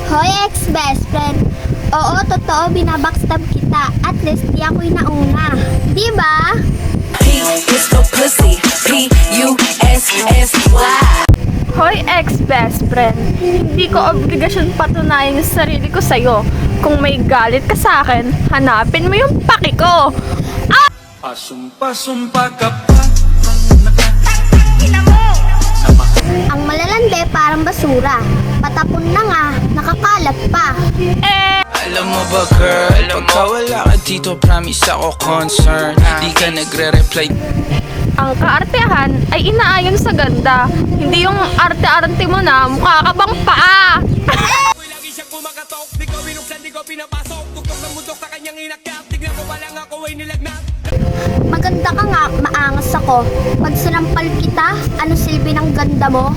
Hoy, ex-best friend. Oo, totoo, binabackstab kita. At least, di ako'y nauna. Di ba? P is for pussy. P-U-S-S-Y. Hoy ex-best friend, hindi ko obligasyon patunayan yung sarili ko sa'yo. Kung may galit ka sa akin, hanapin mo yung paki ko. Asumpa-sumpa ka pa. Ang malalande parang basura. Patapon na nga, nakakalat pa. Alam mo ba girl, pagka wala ka dito, promise ako concern. Di ka nagre-reply. Ang kaartehan ay inaayon sa ganda. Hindi yung arte-arte mo na mukha ka bang paa. Lagi siyang kumakatok, di ko binuksan, di ko pinapasok. Tuktok ng mutok sa kanyang inakyat. Tignan ko pa lang ako ay nilagnat. Maganda ka nga, maangas ako. Pag sinampal kita, ano silbi ng ganda mo?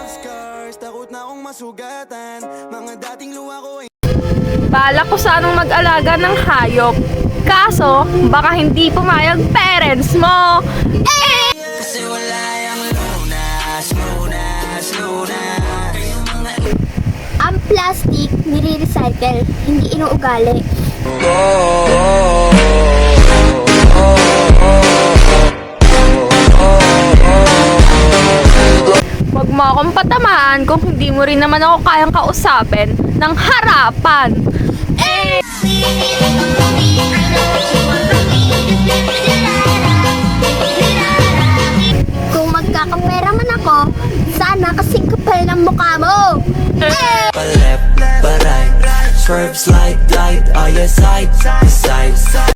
Scars, takot na akong masugatan. Mga dating luha ko ay Balak ko sanang mag-alaga ng hayop. Kaso, baka hindi pumayag parents mo. kasi wala yung lunas, lunas, lunas. Ang plastic, nire-recycle, hindi inuugali. Huwag mo akong patamaan kung hindi mo rin naman ako kayang kausapin ng harapan. Kung magkakapera man ako, sana kasing kapal ng mukha mo. Pa left, pa right, swerve, slide, glide, all your side, side.